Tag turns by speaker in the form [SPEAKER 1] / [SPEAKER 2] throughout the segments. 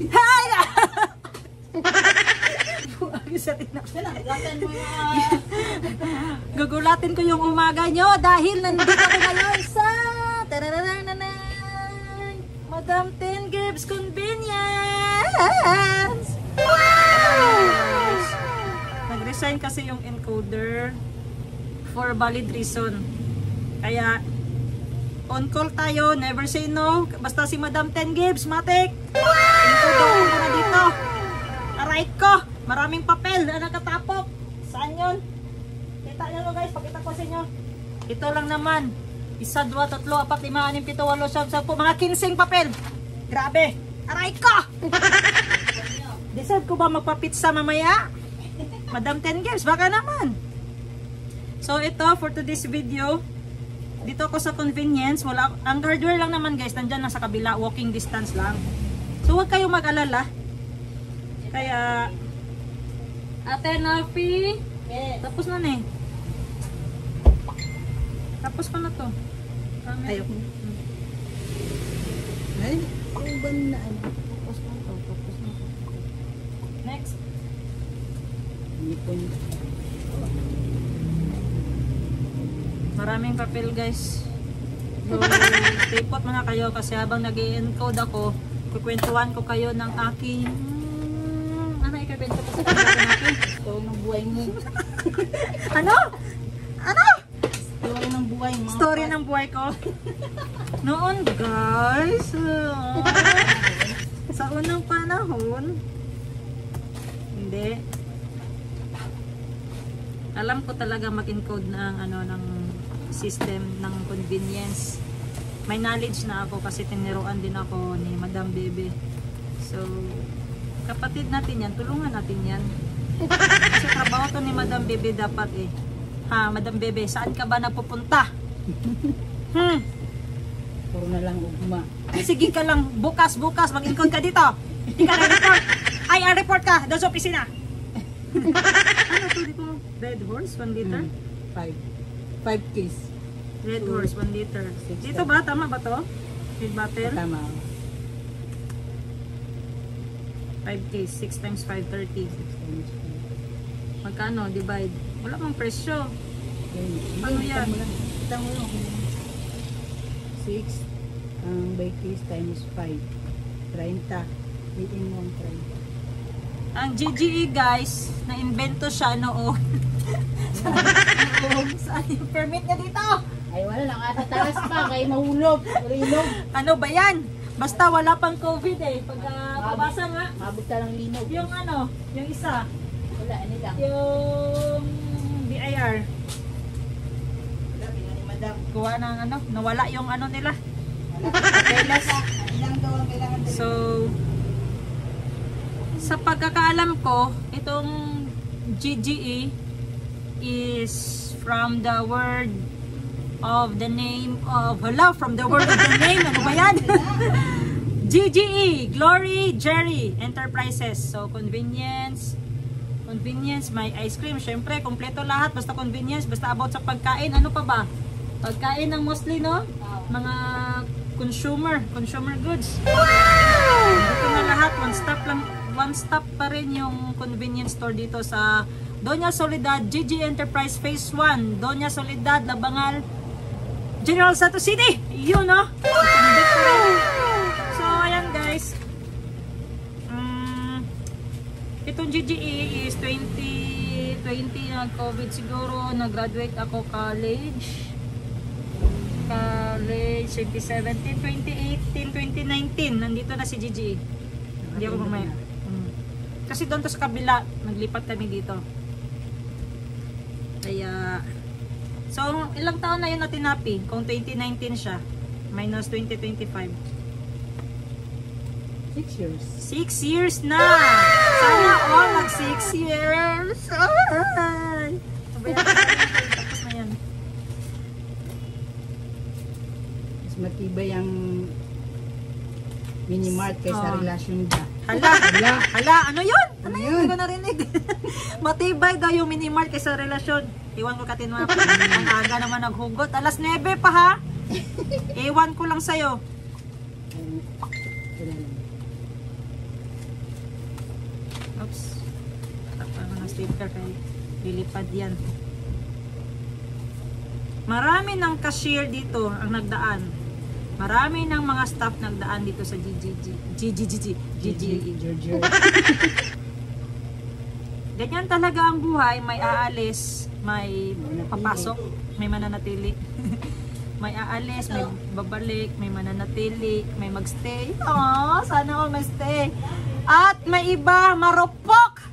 [SPEAKER 1] Hay! Gugulatin ko yung umaga nyo dahil nandito ko ngayon sa Madam Ten Gibbs Convenience. Wow! Nag-resign kasi yung encoder for valid reason. Kaya on call tayo, never say no. Basta si Madam Ten Gibbs, matik. Encoder ko na dito. Aray ko, maraming papel na nakatapok. Saan yun? Kita nyo guys, pakita ko sa inyo. Ito lang naman. 1, 2, 3, 4, 5, 6, 7, 8, 9, 10, mga 15 papel. Grabe. Aray ko! Deserve ko ba magpa-pizza mamaya? Madam Ten Gibbs, baka naman. So ito, for today's video, dito ako sa convenience. Wala, ang hardware lang naman guys, nandyan lang sa kabila, walking distance lang. So huwag kayong mag-alala. Kaya, Ate Nafi, yes. Tapos na eh. Tapos pa na to. Ayoko. Ay, ang na ano. Tapos na to. Tapos na to. Next. Maraming papel guys. So, stay put muna kayo kasi habang nag-i-encode ako, kukwentuhan ko kayo ng aking ano ikabenta ko sa natin? Story ng buhay mo. Ano? Ano? Story ng buhay mo. Story ng buhay ko. Noon guys, sa unang panahon, hindi. Alam ko talaga mag-encode ng ano ng system ng convenience. May knowledge na ako kasi tiniruan din ako ni Madam Bebe. So, kapatid natin yan, tulungan natin yan. Kasi trabaho to ni Madam Bebe dapat eh. Ha, Madam Bebe, saan ka ba napupunta?
[SPEAKER 2] Puro na lang ugma.
[SPEAKER 1] Sige ka lang, bukas mag-encode ka dito. Hindi ka na-report. Ay, report ka, doon sa opisina. Ano to dito? Red horse, 1 liter?
[SPEAKER 2] 5 case.
[SPEAKER 1] Red horse, 1 liter. Dito ba? Tama ba to? Red bottle?
[SPEAKER 2] Tama.
[SPEAKER 1] 5 case, 6 times 5, 30. Magkano? Divide. Wala pang presyo. Paano yan?
[SPEAKER 2] Kita mo lang. 6 by case times 5. 30. 18 mo ang 30.
[SPEAKER 1] Ang GGE guys, na-invento siya noong. Saan yung permit niya dito?
[SPEAKER 2] Ay wala lang, sa taas pa, kay mahulog. Mahulog.
[SPEAKER 1] Ano ba yan? Basta wala pang COVID eh. Pag pabasa nga.
[SPEAKER 2] Mabugta ng linog.
[SPEAKER 1] Yung ano, yung isa.
[SPEAKER 2] Wala, ano lang.
[SPEAKER 1] Yung BIR.
[SPEAKER 2] Wala, ni Madam.
[SPEAKER 1] Kuha ng ano, nawala yung ano nila.
[SPEAKER 2] Ilang daw ang kailangan din.
[SPEAKER 1] So, sa pagkakaalam ko, itong GGE is from the word of the name of, from the word of the name, ano ba yan? GGE, Glory Jerry Enterprises. So, convenience, may ice cream, syempre, kompleto lahat, basta convenience, basta about sa pagkain, ano pa ba? Pagkain ng mostly, no? Mga consumer goods. Wow! Dito na lahat, one stop pa rin yung convenience store dito sa Doña Soledad, GG Enterprise Phase 1, Doña Soledad, Labangal, General Santos City. Yun, no? So, ayan guys. Itong GGE is 2020 nag-COVID siguro. Nag-graduate ako college 2017, 2018, 2019. Nandito na si GGE. Hindi ako mamaya. Kasi doon to sa kabila, naglipat kami dito. Kaya, so, ilang taon na yun na tinapi? Kung 2019 siya, minus 2025.
[SPEAKER 2] 6 years.
[SPEAKER 1] 6 years na! Sana all mag 6 years! Ay! Tapos na yan.
[SPEAKER 2] Mas matibay ang Minimart kaysa relasyon ba?
[SPEAKER 1] Hala, ano yun? Ano yun? Hindi ko narinig. Matibay daw yung Minimart kaysa relasyon. Iwan ko katinwa. Ang aga naman naghugot. Alas 9 pa ha? Iwan ko lang sa'yo. sticker kay lilipad yan. Marami ng cashier dito ang nagdaan. Marami ng mga staff nagdaan dito sa GGG. Ganyan talaga ang buhay, may aalis, may papasok, may mananatili. May aalis, may babalik, may mananatili, may magstay. Oh, sana all magstay. At may iba marupok.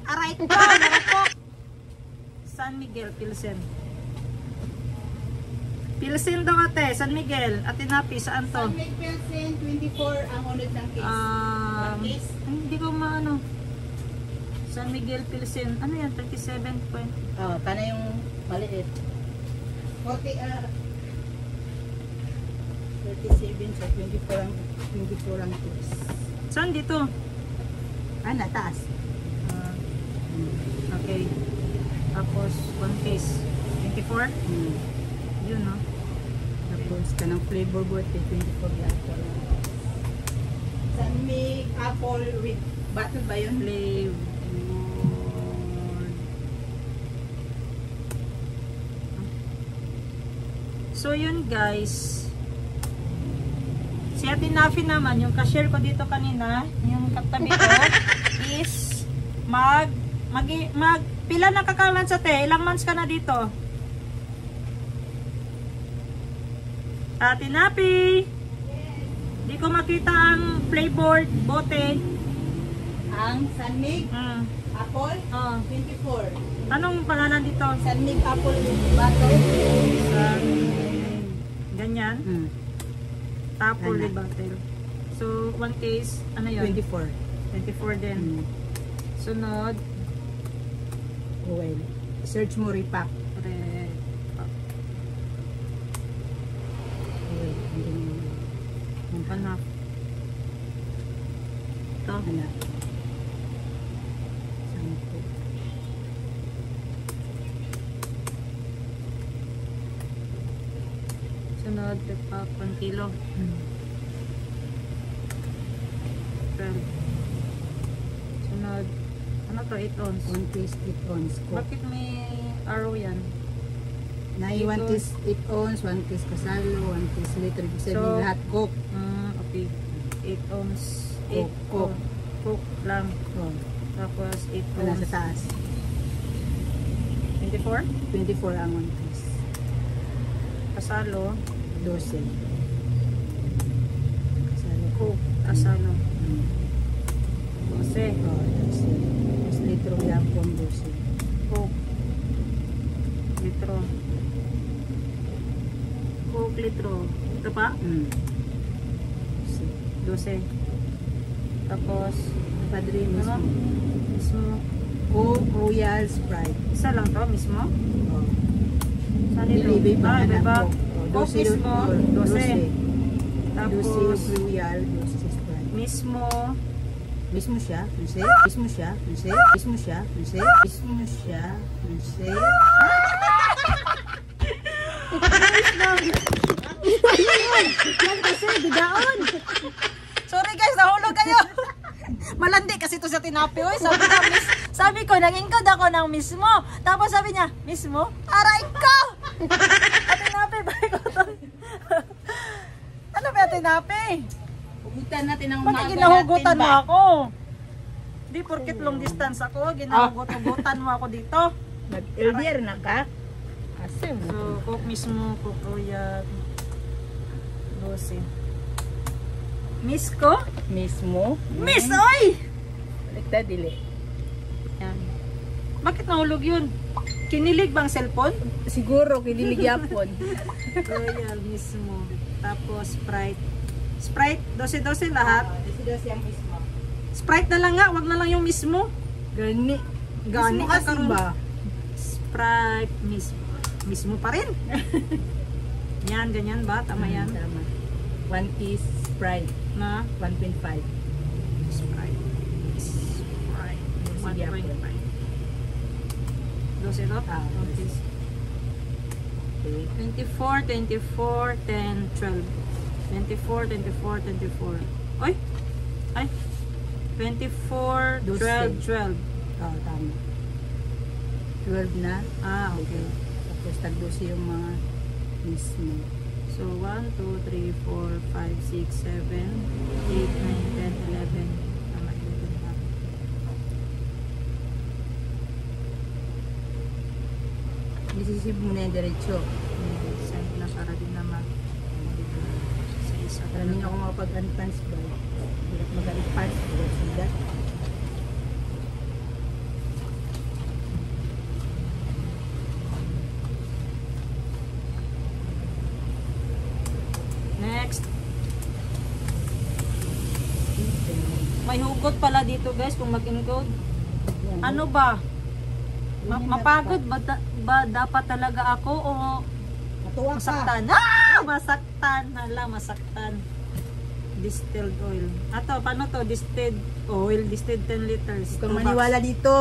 [SPEAKER 1] Aray ko, marupok. San Miguel, Pilsen. Pilsen daw ate, San Miguel. Ate Napi, saan to?
[SPEAKER 2] San Miguel Pilsen, 24 ang unod ng case. One case?
[SPEAKER 1] Hindi ko maano. San Miguel Pilsen. Ano yan? 37 point.
[SPEAKER 2] Oh, kana yung maliit. 37 sa 24 ang case.
[SPEAKER 1] Saan dito?
[SPEAKER 2] Taas.
[SPEAKER 1] Okay. Tapos, one case. 24? Yun, no?
[SPEAKER 2] Tapos, kanang flavor board, 24 yata. San Mig apple with bottle ba yun?
[SPEAKER 1] Flavor. So, yun guys. Si Ate Nafi naman, yung cashier ko dito kanina, yung katabi ko, is pila na kakalan sa te? Ilang months ka na dito? Ate Nafi! Di ko makita ang playboard, bote.
[SPEAKER 2] Ang San Mig apple, 24.
[SPEAKER 1] Anong pangalan dito?
[SPEAKER 2] San Mig apple with bottle.
[SPEAKER 1] Ganyan. Apple with bottle. So, one case, ano yun?
[SPEAKER 2] 24.
[SPEAKER 1] 24 din. Sunod.
[SPEAKER 2] Well, search mo repack.
[SPEAKER 1] Anak. Ito.
[SPEAKER 2] Anak.
[SPEAKER 1] Sunod, repack 1 kilo. 12. Sunod, ano to? 8 ounce.
[SPEAKER 2] 1 case 8 ounce.
[SPEAKER 1] Bakit may arrow yan?
[SPEAKER 2] Nai 1 case 8 ounce, 1 case kasalo, 1 case liter. Ibig sabihin lahat coke.
[SPEAKER 1] Okay. 8 ounce. 8
[SPEAKER 2] Coke.
[SPEAKER 1] Coke lang.
[SPEAKER 2] Oh.
[SPEAKER 1] Tapos 8
[SPEAKER 2] Wala
[SPEAKER 1] ounce.
[SPEAKER 2] sa taas.
[SPEAKER 1] 24?
[SPEAKER 2] 24 ang 1 case.
[SPEAKER 1] Kasalo.
[SPEAKER 2] 12. Kasalo.
[SPEAKER 1] Coke. Kasalo. 12.
[SPEAKER 2] 12. Oh, 12. Mas litro yapon 12.
[SPEAKER 1] Coke. Litro. Coke litro. Ito pa? 12. Tapos,
[SPEAKER 2] Padre mismo.
[SPEAKER 1] ano? Mismo.
[SPEAKER 2] Coke, Royal, Sprite.
[SPEAKER 1] Isa lang to, mismo?
[SPEAKER 2] Oh.
[SPEAKER 1] Saan ito?
[SPEAKER 2] Nilibay pa
[SPEAKER 1] Iba.
[SPEAKER 2] anak ko.
[SPEAKER 1] Coke mismo, 12.
[SPEAKER 2] 12
[SPEAKER 1] Tapos,
[SPEAKER 2] Royal, 12 Sprite.
[SPEAKER 1] mismo.
[SPEAKER 2] Mismo siya, Nse. Mismo siya, Nse. Mismo siya, Nse. Mismo siya, Nse.
[SPEAKER 1] Yan kasi, bigaon. Sorry guys, nahulog kayo. Malandi kasi ito sa tinapi. Oy, sabi ko, nag-incode ako ng mismo. Tapos sabi niya, mismo? Aray ko! Ate Napi, balik ko to. Ano ba Ate Napi?
[SPEAKER 2] Hugutan natin ang
[SPEAKER 1] Bakit ginahugutan mo ako? Di porkit long distance ako, ginahugot-hugutan mo ako dito.
[SPEAKER 2] Nag-elder na ka? Asim.
[SPEAKER 1] So, Coke mismo, Coke Royal. 12. Miss ko?
[SPEAKER 2] Mismo.
[SPEAKER 1] Miss, oy!
[SPEAKER 2] Balik dili.
[SPEAKER 1] Yan. Bakit nahulog yun? Kinilig bang cellphone?
[SPEAKER 2] Siguro, kinilig yapon.
[SPEAKER 1] Royal mismo. Tapos Sprite. Sprite, 12-12 lahat.
[SPEAKER 2] Desi ang mismo.
[SPEAKER 1] Sprite na lang nga, wag na lang yung mismo.
[SPEAKER 2] Gani.
[SPEAKER 1] Gani
[SPEAKER 2] Mismo
[SPEAKER 1] ka
[SPEAKER 2] kasi
[SPEAKER 1] karon.
[SPEAKER 2] ba?
[SPEAKER 1] Sprite mismo. Mismo pa rin. Yan, ganyan ba? Tama yan.
[SPEAKER 2] Tama. 1 piece Sprite.
[SPEAKER 1] Na?
[SPEAKER 2] 1.5.
[SPEAKER 1] Sprite. Sprite. 1.5. 12 ito?
[SPEAKER 2] Ah,
[SPEAKER 1] Okay. 24, 24, 10, 12. 24, 24, 24. Oy! Ay! 24, 12, 12.
[SPEAKER 2] Oh, tama. 12 na.
[SPEAKER 1] Ah, okay.
[SPEAKER 2] Tapos tag-12 yung mga mismo.
[SPEAKER 1] So, 1, 2, 3, 4, 5, 6, 7, 8, 9, 10, 11. Tama, 11 na.
[SPEAKER 2] Isisip mo na yung diretso.
[SPEAKER 1] Send na para din naman. Sa isa.
[SPEAKER 2] Para hindi ako makapag-advance ba? Hirap mag-advance. See that?
[SPEAKER 1] Next. May hugot pala dito guys kung mag-encode. Ano ba? Mapagod ba dapat talaga ako o
[SPEAKER 2] Matuwa ka.
[SPEAKER 1] masaktan? Ah! Masaktan. Hala, masaktan. Distilled oil. Ato, paano to? Distilled oil. Distilled 10 liters.
[SPEAKER 2] Kung
[SPEAKER 1] 2
[SPEAKER 2] maniwala
[SPEAKER 1] bucks.
[SPEAKER 2] dito,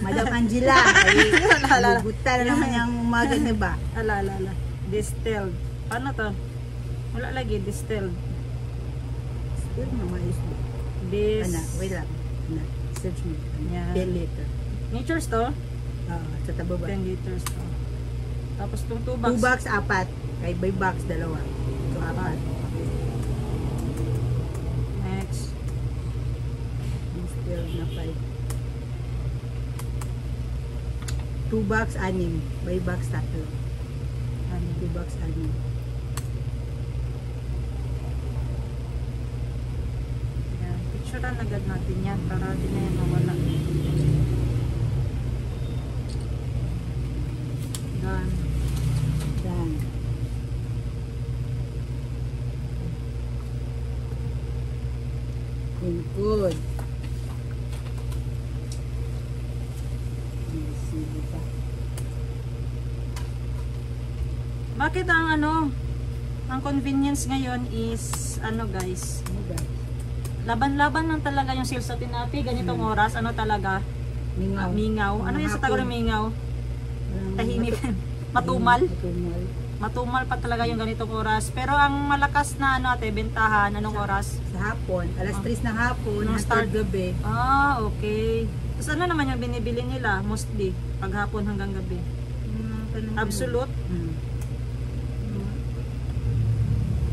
[SPEAKER 2] Madam Angela, ay buta na naman yung umaga na ba?
[SPEAKER 1] Ala. Distilled. Paano to? Wala lagi. Distilled.
[SPEAKER 2] Still na maayos mo. Ana, wait lang. Ana, search mo.
[SPEAKER 1] Yan.
[SPEAKER 2] 10 liter.
[SPEAKER 1] Natures to?
[SPEAKER 2] Sa tabo ba?
[SPEAKER 1] 10 liters to. Tapos itong 2
[SPEAKER 2] 2
[SPEAKER 1] bucks.
[SPEAKER 2] box, 4. Kay by box, 2. So, 4.
[SPEAKER 1] Next.
[SPEAKER 2] Still na 5. 2 box, 6. By box, 3. 2 box, 6.
[SPEAKER 1] Yan. Picturean agad natin yan para di na yan mawala. Done.
[SPEAKER 2] Done. Good. Sige pa.
[SPEAKER 1] Bakit ang ang convenience ngayon is guys,
[SPEAKER 2] Ano ba?
[SPEAKER 1] laban-laban lang talaga yung sales natin natin, ganitong oras, talaga,
[SPEAKER 2] Mingaw.
[SPEAKER 1] mingaw. Ano yung sa Tagalog mingaw? Tahimik. Matumal.
[SPEAKER 2] Matumal.
[SPEAKER 1] Matumal pa talaga yung ganitong oras. Pero ang malakas na bentahan, anong oras?
[SPEAKER 2] Sa hapon, alas 3 ng hapon,
[SPEAKER 1] Nung
[SPEAKER 2] hanggang
[SPEAKER 1] start.
[SPEAKER 2] gabi.
[SPEAKER 1] Ah, okay. Tapos ano naman yung binibili nila? Mostly, paghapon hanggang gabi. Absolute.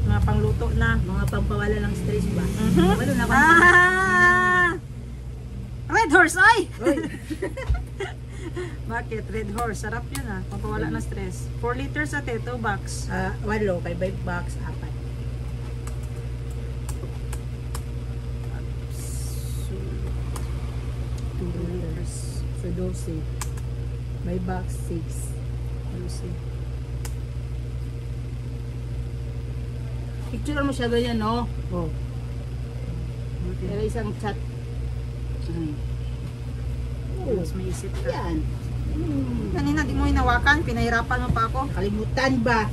[SPEAKER 1] Mga pangluto na.
[SPEAKER 2] Mga pampawala ng stress ba?
[SPEAKER 1] Mhm.
[SPEAKER 2] Wala na
[SPEAKER 1] Red horse, ay!
[SPEAKER 2] Oy,
[SPEAKER 1] Bakit? Red horse. Sarap yun pampawala ng stress. 4 liters ate, 2 bucks.
[SPEAKER 2] 8 kay by box 4.
[SPEAKER 1] So,
[SPEAKER 2] 2 liters. So 12. By box 6.
[SPEAKER 1] Lucy.
[SPEAKER 2] Picture mo siya ganyan, no? Oh. Pero isang chat. Oh,
[SPEAKER 1] Mas may isip ka.
[SPEAKER 2] yan.
[SPEAKER 1] Kanina di mo hinawakan, pinahirapan mo pa ako.
[SPEAKER 2] Kalimutan ba?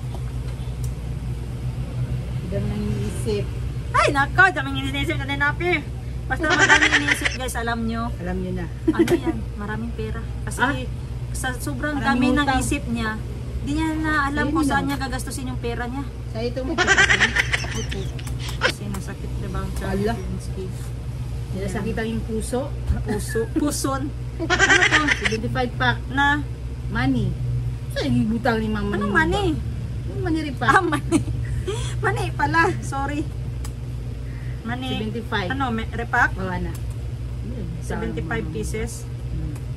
[SPEAKER 2] Hindi mo nang iniisip.
[SPEAKER 1] Ay, nako, daming iniisip na napi. Basta madaming iniisip guys, alam nyo.
[SPEAKER 2] Alam niyo na.
[SPEAKER 1] Ano yan, maraming pera. Kasi sa sobrang dami
[SPEAKER 2] Maraming
[SPEAKER 1] ng
[SPEAKER 2] utang.
[SPEAKER 1] isip niya, di niya na alam
[SPEAKER 2] Ayun
[SPEAKER 1] kung
[SPEAKER 2] yun
[SPEAKER 1] saan
[SPEAKER 2] lang.
[SPEAKER 1] niya gagastusin yung pera niya.
[SPEAKER 2] Sa ito mo.
[SPEAKER 1] Kasi nasakit diba ang
[SPEAKER 2] Ala.
[SPEAKER 1] Charlie.
[SPEAKER 2] Nilasakitan yung puso.
[SPEAKER 1] Puson. Ano to?
[SPEAKER 2] 75 pack.
[SPEAKER 1] Na,
[SPEAKER 2] Money. Sa ibutang ni mama.
[SPEAKER 1] anong money?
[SPEAKER 2] Yung money rin
[SPEAKER 1] Ah,
[SPEAKER 2] pa.
[SPEAKER 1] money. Money pala, sorry. Money.
[SPEAKER 2] 75.
[SPEAKER 1] Ano, repack?
[SPEAKER 2] Wala na.
[SPEAKER 1] 75 pieces.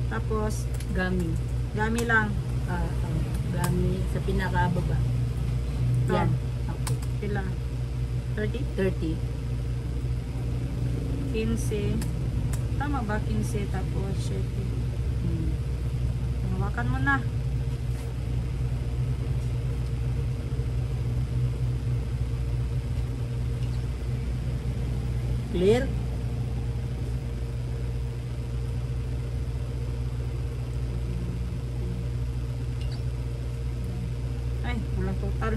[SPEAKER 1] Tapos,
[SPEAKER 2] Gami.
[SPEAKER 1] gami lang.
[SPEAKER 2] Gami sa pinakababa. Yan. Okay.
[SPEAKER 1] Pila? 30?
[SPEAKER 2] 30.
[SPEAKER 1] 15. Tama ba? 15 tapos 7. Hawakan mo na.
[SPEAKER 2] Clear?
[SPEAKER 1] Ay, walang total.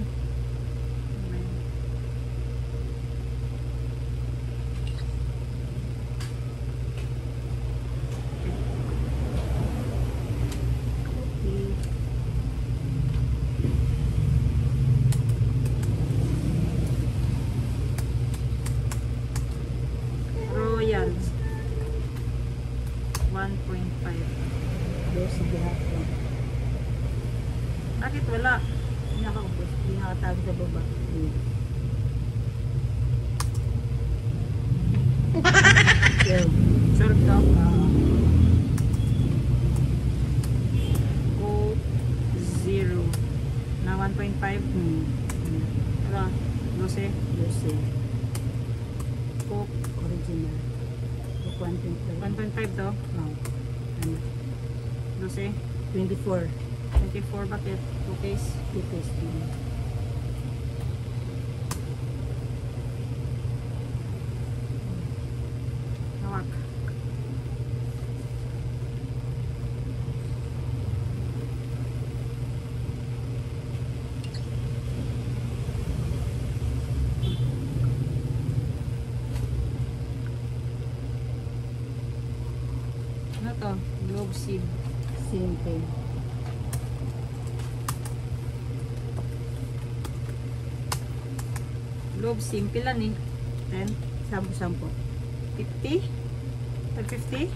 [SPEAKER 1] Royal 1.5.
[SPEAKER 2] 12. gihapon.
[SPEAKER 1] Bakit wala?
[SPEAKER 2] Hindi nakakabos. Hindi nakatawag sa baba. Yeah.
[SPEAKER 1] Solve to.
[SPEAKER 2] Ah.
[SPEAKER 1] Coke 0 na 1.5. Wala. 12.
[SPEAKER 2] Lucy.
[SPEAKER 1] Coke
[SPEAKER 2] Original. Coke 1.5.
[SPEAKER 1] 1.5 to.
[SPEAKER 2] Oh. Ano?
[SPEAKER 1] 12.
[SPEAKER 2] 24.
[SPEAKER 1] 24 bakit? 2 case.
[SPEAKER 2] 2 case.
[SPEAKER 1] Hawak. Ano to? Globe seed.
[SPEAKER 2] Same thing.
[SPEAKER 1] Globe simple lang eh. 10.
[SPEAKER 2] Sampo-sampo.
[SPEAKER 1] 50. 50.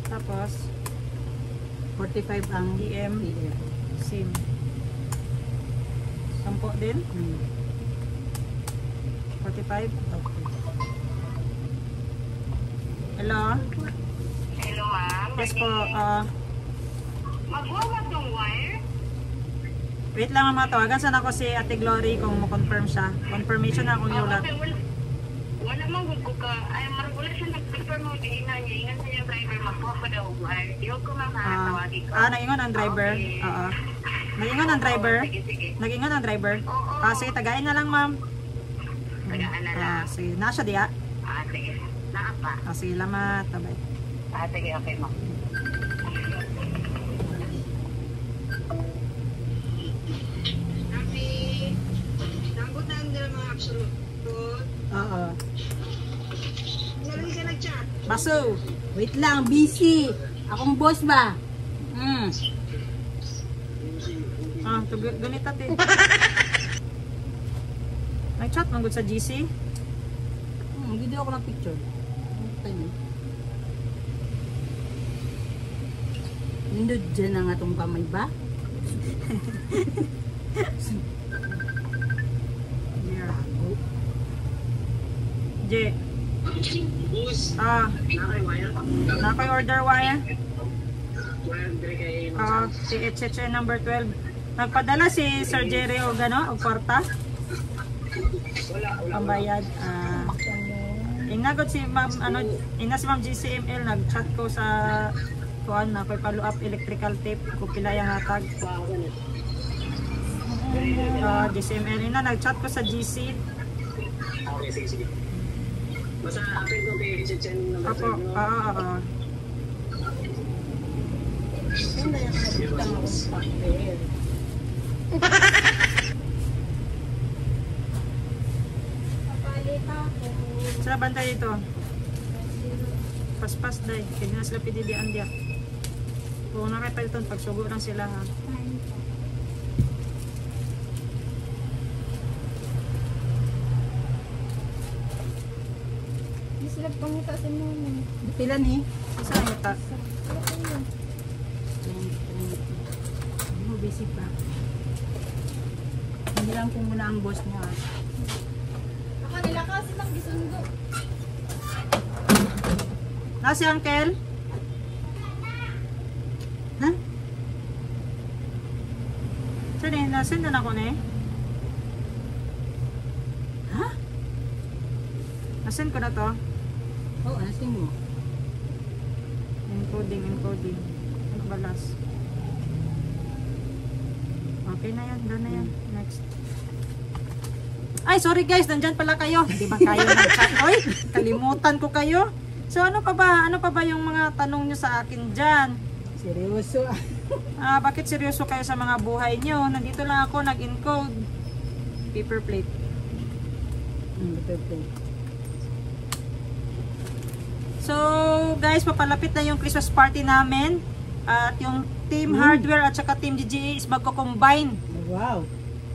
[SPEAKER 1] Tapos
[SPEAKER 2] 45 ang
[SPEAKER 1] PM.
[SPEAKER 2] PM.
[SPEAKER 1] Sim. 10 din. 45.
[SPEAKER 2] Okay.
[SPEAKER 1] Hello?
[SPEAKER 3] Hello, ma'am.
[SPEAKER 1] Yes po.
[SPEAKER 3] Magwawag ng wire?
[SPEAKER 1] Wait lang mga tawagan. Sana ako si Ate Glory kung mo-confirm siya. Confirmation na akong yulat.
[SPEAKER 3] Okay, wala mang huwag ka. Ay, wala siya nag-prefer mo din na niya. Ingan sa yung driver, magkuha pa daw wire. Di ko tawagin ko.
[SPEAKER 1] Naingon ang driver.
[SPEAKER 3] Okay.
[SPEAKER 1] Oo. Nagingon ang driver.
[SPEAKER 3] Sige, sige.
[SPEAKER 1] Nagingon ang driver.
[SPEAKER 3] Oo.
[SPEAKER 1] Sige, tagain na lang ma'am.
[SPEAKER 3] Tagaan na lang.
[SPEAKER 1] Sige, nasa diya.
[SPEAKER 3] Sige. Naapa.
[SPEAKER 1] Sige, lamat. Bye.
[SPEAKER 3] Sige, okay, ma'am. Happy. Nambot na ang mga absolute.
[SPEAKER 2] Oo.
[SPEAKER 3] Nalang ka nag-chat.
[SPEAKER 1] Baso.
[SPEAKER 2] Wait lang, busy. Akong boss ba?
[SPEAKER 1] Ganit ate. Nag-chat man gud sa GC.
[SPEAKER 2] Video ako ng picture. Nindot dyan ang atong pamay ba?
[SPEAKER 1] Yeah. J. Nakoy order wire. Si HHN number 12. Nagpadala si Sir Jerry o gano, o kwarta. Pambayad. Inagod si Ma'am si Ma'am GCML nag-chat ko sa kuan na koy follow up electrical tape ko pila yang hatag. GCML na nag-chat ko sa GC.
[SPEAKER 4] Okay, sige. Basta apel ko kay Chechen number
[SPEAKER 1] Apo,
[SPEAKER 4] 12, no?
[SPEAKER 2] Ano yung nakikita mo akong papel?
[SPEAKER 1] Sila bantay dito. Paspas day. Hindi na sila pididian diya. Kung nakipaliton, pagsugo lang sila ha.
[SPEAKER 5] Hindi sila pangita sa mama.
[SPEAKER 2] Pila ni?
[SPEAKER 1] Isa lang ito.
[SPEAKER 2] Ano, busy pa. Hindi lang kung muna ang boss niya.
[SPEAKER 5] Ako nila kasi nang gisundo.
[SPEAKER 1] Si Uncle?
[SPEAKER 2] Ha?
[SPEAKER 1] Saan eh? Nasend na ako na eh.
[SPEAKER 2] Ha?
[SPEAKER 1] Nasend ko na to.
[SPEAKER 2] Oo, anasin mo.
[SPEAKER 1] Encoding. Ano ba last? Okay na yan. Done na yan. Next. Ay, sorry guys. Nandyan pala kayo. Hindi ba kayo nag-chat? Oy, kalimutan ko kayo. So ano pa ba yung mga tanong nyo sa akin dyan?
[SPEAKER 2] Seryoso.
[SPEAKER 1] Bakit seryoso kayo sa mga buhay nyo? Nandito lang ako nag-encode. Paper plate.
[SPEAKER 2] Perfect.
[SPEAKER 1] So guys, papalapit na yung Christmas party namin. At yung Team Hardware at saka Team GGA is magko-combine.
[SPEAKER 2] Wow.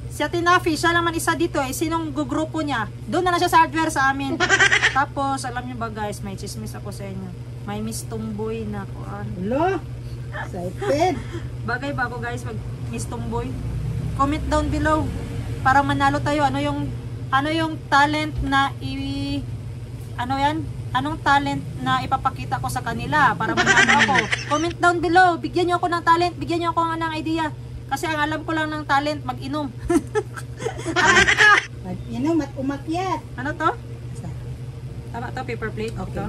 [SPEAKER 1] Si Ate Nafi, siya naman isa dito eh. Sinong gugrupo niya? Doon na siya sa hardware sa amin. Tapos, alam niyo ba guys, may chismis ako sa inyo. May Miss Tumboy na kuan.
[SPEAKER 2] Hello? Excited.
[SPEAKER 1] Bagay ba ako guys mag Miss Tomboy? Comment down below para manalo tayo. Ano yung talent na Anong talent na ipapakita ko sa kanila para manalo ako? Comment down below. Bigyan niyo ako ng talent, bigyan niyo ako ng idea. Kasi ang alam ko lang ng talent mag-inom.
[SPEAKER 2] Mag-inom at umakyat.
[SPEAKER 1] Ano to?
[SPEAKER 2] Basta.
[SPEAKER 1] Tama to, paper plate.
[SPEAKER 2] Okay.
[SPEAKER 1] Ito.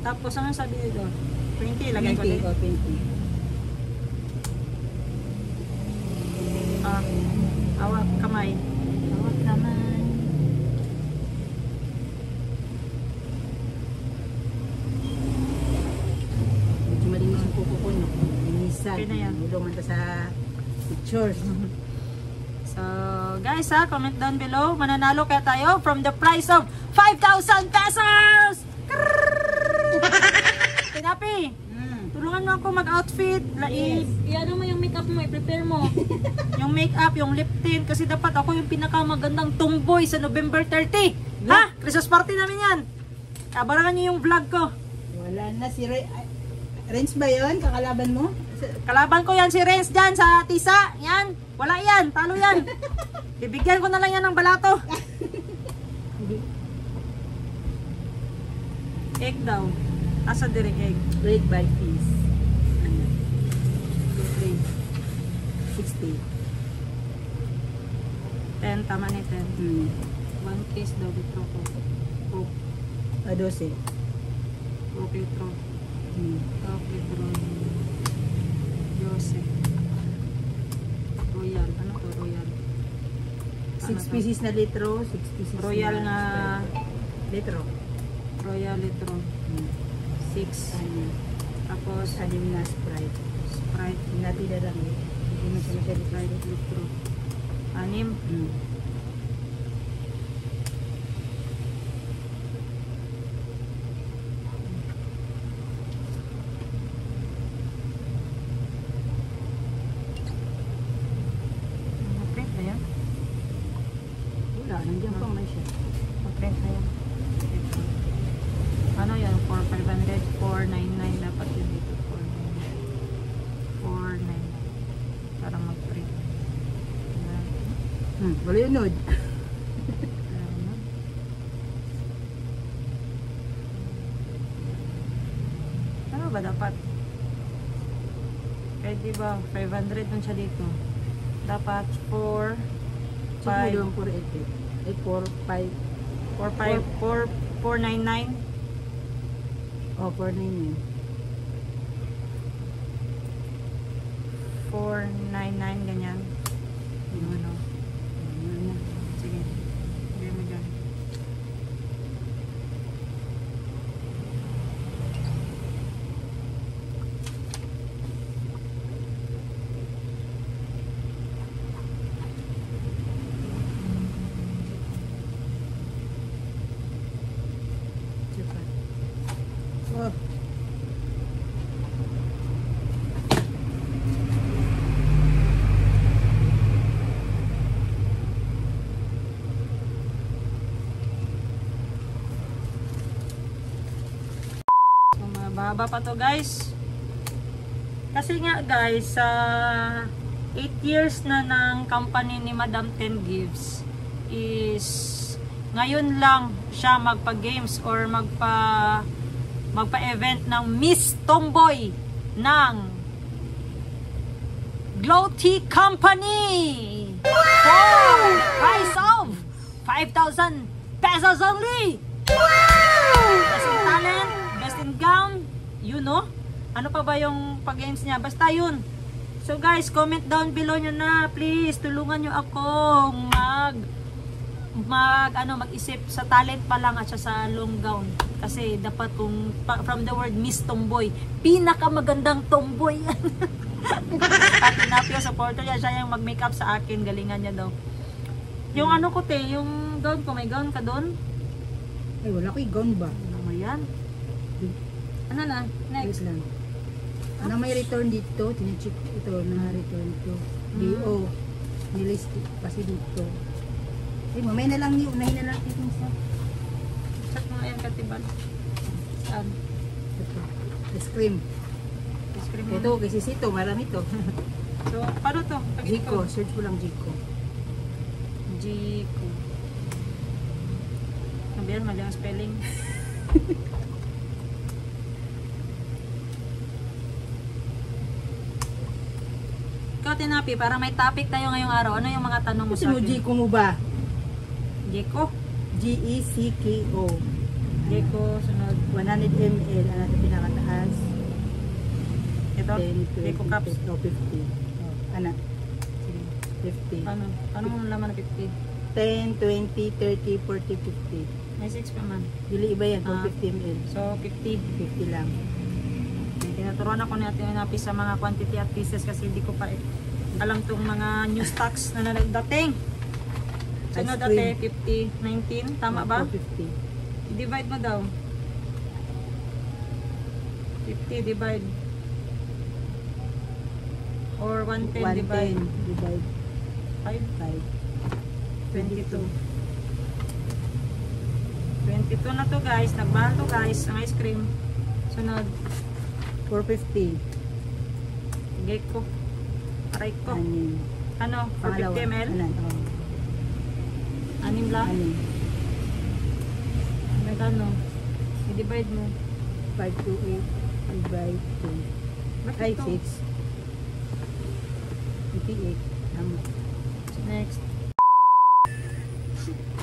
[SPEAKER 1] Tapos ano sabi nito? 20, lagay ko din.
[SPEAKER 2] 20.
[SPEAKER 1] Hawak kamay. Hawak kamay.
[SPEAKER 2] Medyo malinis yung kuko ko, no? Linisan.
[SPEAKER 1] Okay na yan.
[SPEAKER 2] Ulungan ta sa pictures.
[SPEAKER 1] So, guys comment down below. Mananalo kaya tayo from the price of 5,000 pesos! Pinapi, tulungan mo ako mag-outfit. I-ano mo yung makeup mo, i-prepare mo. Yung makeup, yung lip tint. Kasi dapat ako yung pinakamagandang tomboy sa November 30. Ha? Christmas party namin yan. Abangan nyo yung vlog ko.
[SPEAKER 2] Wala na si Renz ba yun? Kakalaban mo?
[SPEAKER 1] Kalaban ko yan si Renz dyan sa Tisa. Yan. Wala yan. Talo yan. Bibigyan ko na lang yan ng balato. Egg daw. Asa direct egg?
[SPEAKER 2] Break by piece. Ano? 60.
[SPEAKER 1] 10. Tama ni 10. 1 case daw bitro ko. Coke.
[SPEAKER 2] 12.
[SPEAKER 1] Coke litro. Coke litro. Yose. Royal. Ano to? Royal.
[SPEAKER 2] 6 pieces na litro. 6 pieces
[SPEAKER 1] Royal
[SPEAKER 2] na
[SPEAKER 1] na
[SPEAKER 2] litro.
[SPEAKER 1] Royal litro. 6. Tapos
[SPEAKER 2] Anim na Sprite.
[SPEAKER 1] Sprite.
[SPEAKER 2] Natin na lang eh. Hindi mo siya masyadong
[SPEAKER 1] Sprite litro. 6. Print na yan?
[SPEAKER 2] Wala, nandiyan pang may siya.
[SPEAKER 1] Print na yan. Ano yan? 4,500, 499 dapat yun dito. 499 para mag-print.
[SPEAKER 2] Wala yun, Nod.
[SPEAKER 1] Ano ba dapat? Pwede ba? 500 dun siya dito. Dapat 4,
[SPEAKER 2] Check
[SPEAKER 1] 5,
[SPEAKER 2] mo doon 480.
[SPEAKER 1] 499.
[SPEAKER 2] Oh, 499.
[SPEAKER 1] 499 ganyan. Yung ano.
[SPEAKER 2] Ano?
[SPEAKER 1] Sige. Bigay mo dyan.
[SPEAKER 2] Oh.
[SPEAKER 1] So, mababa pa to guys. Kasi nga guys, sa 8 years na ng company ni Madam 10 Gives is ngayon lang siya magpa-games or magpa-event ng Miss Tomboy ng Glow Tea Company. For price of 5,000 pesos only. Best in talent, best in gown, you know. Ano pa ba yung pag-games niya? Basta yun. So guys, comment down below nyo na. Please, tulungan nyo akong mag-isip sa talent pa lang at sa long gown. Kasi dapat kung from the word Miss Tomboy, pinakamagandang tomboy yan. At Tinapio supporter yan, siya yung mag-makeup sa akin, galingan niya daw. Yung ano ko te, yung gown ko, may gown ka doon?
[SPEAKER 2] Ay, wala ko gown ba?
[SPEAKER 1] Ano mo yan? Ano na? Next.
[SPEAKER 2] Wait lang. Ano may return dito? Tine-check ito na return to. DO. Nilist kasi dito. Ay, mamaya na lang yun. Unahin na lang dito sa.
[SPEAKER 1] Check mo yan katiban. Saan?
[SPEAKER 2] Ito. Ice cream.
[SPEAKER 1] Ice cream.
[SPEAKER 2] Ito, kasi sito, marami to.
[SPEAKER 1] So, paano to?
[SPEAKER 2] Jiko, search mo lang Jiko.
[SPEAKER 1] Jiko. Sabi yan, mali ang spelling. Ikaw, Tinapi, para may topic tayo ngayong araw. Ano yung mga tanong mo
[SPEAKER 2] Gusto
[SPEAKER 1] sa
[SPEAKER 2] mo
[SPEAKER 1] akin?
[SPEAKER 2] Jiko mo ba?
[SPEAKER 1] Jiko.
[SPEAKER 2] G-E-C-K-O.
[SPEAKER 1] Jiko, sunod.
[SPEAKER 2] 100 ml, ano ito pinakataas?
[SPEAKER 1] Ito,
[SPEAKER 2] 10, 20,
[SPEAKER 1] Jiko cups.
[SPEAKER 2] 50. Oh, ano? Sige, 50.
[SPEAKER 1] Ano? Ano mo laman na 50?
[SPEAKER 2] 10, 20, 30, 40, 50.
[SPEAKER 1] May 6 pa man.
[SPEAKER 2] Dili iba yan,
[SPEAKER 1] Ah.
[SPEAKER 2] 50 ml.
[SPEAKER 1] So, 50.
[SPEAKER 2] 50 lang.
[SPEAKER 1] Tinuturuan ako natin Napi sa mga quantity at pieces kasi hindi ko pa alam tong mga new stocks na nagdating. Sunod
[SPEAKER 2] Ice cream.
[SPEAKER 1] dati 50, 19, tama ba?
[SPEAKER 2] 50.
[SPEAKER 1] I-divide mo daw. 50 divide. Or 110 divide.
[SPEAKER 2] 110 divide
[SPEAKER 1] 5,
[SPEAKER 2] 5.
[SPEAKER 1] 22. 22 na to guys. Nagbahan to guys ang ice cream. Sunod.
[SPEAKER 2] 450.
[SPEAKER 1] Gecko. Aray ko.
[SPEAKER 2] Anin.
[SPEAKER 1] Ano?
[SPEAKER 2] Pangalawa.
[SPEAKER 1] 450 ml?
[SPEAKER 2] Anan, oh.
[SPEAKER 1] 6 lang?
[SPEAKER 2] Anin.
[SPEAKER 1] Magkano? I-divide mo.
[SPEAKER 2] 528 divide 2.
[SPEAKER 1] Bakit
[SPEAKER 2] Ay,
[SPEAKER 1] to?
[SPEAKER 2] 6. 58. Tama.
[SPEAKER 1] Next.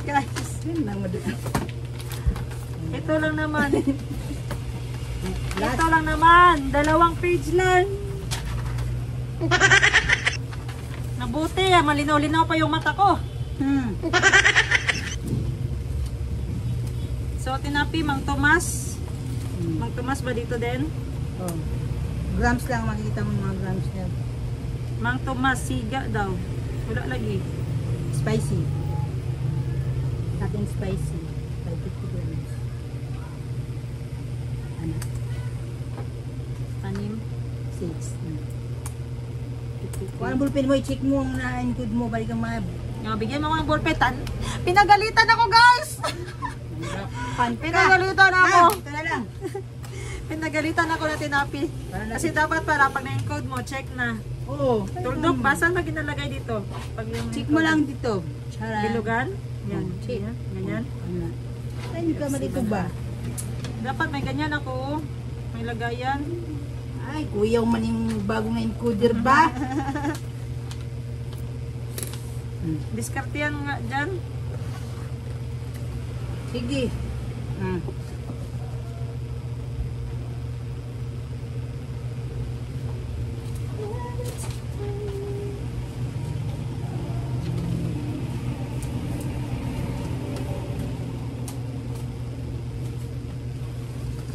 [SPEAKER 1] Guys,
[SPEAKER 2] Yan lang mo doon.
[SPEAKER 1] ito lang naman.
[SPEAKER 2] Last.
[SPEAKER 1] Ito lang naman. 2 page lang. Nabuti ah. Malinaw-linaw pa yung mata ko. So, Tinapi, Mang Tomas. Mang Tomas ba dito din?
[SPEAKER 2] Oh. Grams lang makikita mo mga grams niya.
[SPEAKER 1] Mang Tomas, siga daw. Wala lagi.
[SPEAKER 2] Spicy. Ating spicy. 550 grams. Ano?
[SPEAKER 1] Tanim.
[SPEAKER 2] 6. Kung ano ballpen mo, i-check mo ang na-encode mo. Balik ang mga
[SPEAKER 1] Nga, bigyan mo ako ng ballpen. Pinagalitan ako, guys! Pinagalitan ako.
[SPEAKER 2] Ito na lang.
[SPEAKER 1] Pinagalitan ako na Tinapi. Kasi dapat para pag na-encode mo, check na.
[SPEAKER 2] Oo.
[SPEAKER 1] Tuldok, basan ba ginalagay dito? Pag yung
[SPEAKER 2] Check mo lang dito. Charan.
[SPEAKER 1] bilugan? Yan.
[SPEAKER 2] Check.
[SPEAKER 1] Ganyan. Ganyan.
[SPEAKER 2] Ano? Ay, hindi ka malito ba?
[SPEAKER 1] Dapat may ganyan ako. May lagayan.
[SPEAKER 2] Ay, kuya, maning bagong na encoder ba?
[SPEAKER 1] Diskartehan nga dyan.
[SPEAKER 2] Sige.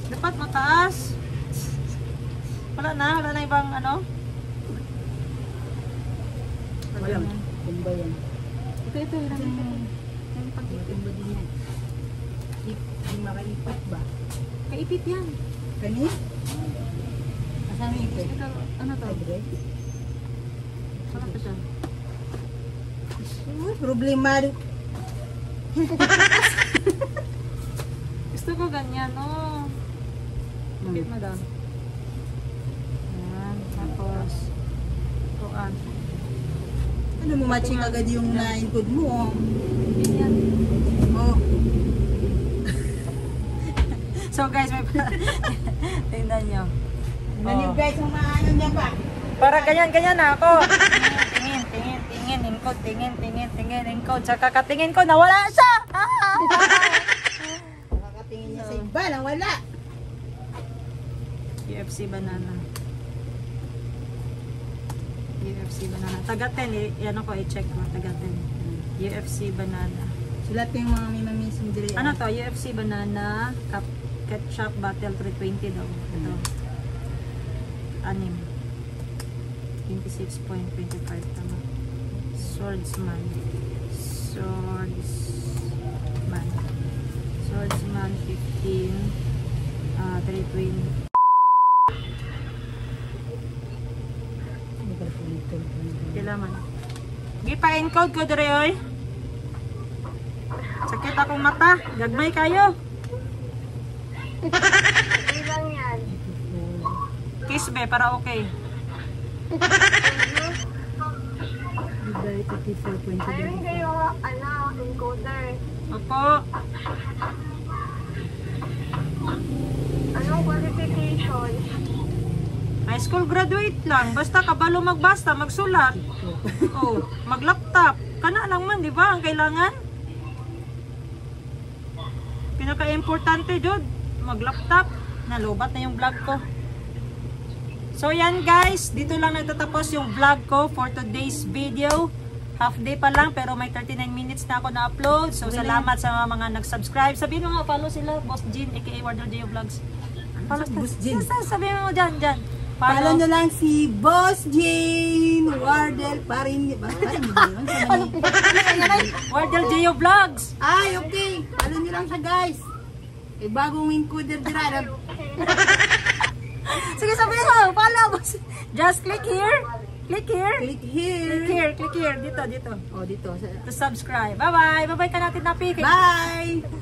[SPEAKER 1] Dapat mataas. Wala na ibang ano.
[SPEAKER 2] Wala. Tumba yan.
[SPEAKER 1] Ito, ilagay ko.
[SPEAKER 2] Tumba din yan. Hindi makaipot ba?
[SPEAKER 1] Kaipit yan.
[SPEAKER 2] Kani? Asan yung ipot?
[SPEAKER 1] Ito, ano to?
[SPEAKER 2] Libre?
[SPEAKER 1] Saan ito siya?
[SPEAKER 2] Problema.
[SPEAKER 1] Gusto ko ganyan, no? Kapit mo daw. Ayan, tapos tuan.
[SPEAKER 2] Ano mo matching agad yung na-encode mo?
[SPEAKER 1] Ganyan.
[SPEAKER 2] Oh.
[SPEAKER 1] So guys, may tingnan nyo.
[SPEAKER 2] Nanig guys, ang maano niya ba?
[SPEAKER 1] Para ganyan na ako. Tingin, encode, tingin, encode. Sa kakatingin ko, nawala siya!
[SPEAKER 2] Nakakatingin niya sa iba, nang wala.
[SPEAKER 1] UFC banana. UFC banana. Taga 10, yan ako i-check ko. Taga 10. UFC banana.
[SPEAKER 2] Sila ito yung mga may mamising diri.
[SPEAKER 1] Ano to? UFC banana, ketchup bottle 320 daw. Ito. 6. 26.25 tama. Swordsman. Swordsman 15. 320. Kailangan. Gi pa-encode ko dire oy. Sakit akong mata. Gagmay kayo.
[SPEAKER 3] Okay lang yan.
[SPEAKER 1] Kisbe, para okay.
[SPEAKER 2] July 34.7.
[SPEAKER 3] Ayun kayo, encoder.
[SPEAKER 1] Opo.
[SPEAKER 3] Anong qualifications?
[SPEAKER 1] High school graduate lang. Basta kabalo magbasta, magsulat. Oh, mag-laptop. Kana lang man, di ba? Ang kailangan. Pinaka-importante, Jod. Mag-laptop. Nalubat na yung vlog ko. So, yan guys. Dito lang nagtatapos yung vlog ko for today's video. Half day pa lang, pero may 39 minutes na ako na-upload. So, salamat sa mga nag-subscribe. Sabihin mo nga, follow sila. Boss Jean, aka Wardell J Vlogs. Follow
[SPEAKER 2] Boss Jean?
[SPEAKER 1] Sabihin mo dyan.
[SPEAKER 2] Follow nyo lang si Boss Jean Wardell. Parin mo ba yun?
[SPEAKER 1] Wardell J Vlogs.
[SPEAKER 2] Ay, okay. Follow nyo lang siya, guys. Eh, bagong encoder dira.
[SPEAKER 1] Sige, sabihin mo. Follow. Just click here. Click here.
[SPEAKER 2] Click here.
[SPEAKER 1] Click here. Dito.
[SPEAKER 2] Oh, dito.
[SPEAKER 1] To subscribe. Bye-bye. Bye-bye ka natin, Napi.
[SPEAKER 2] Bye!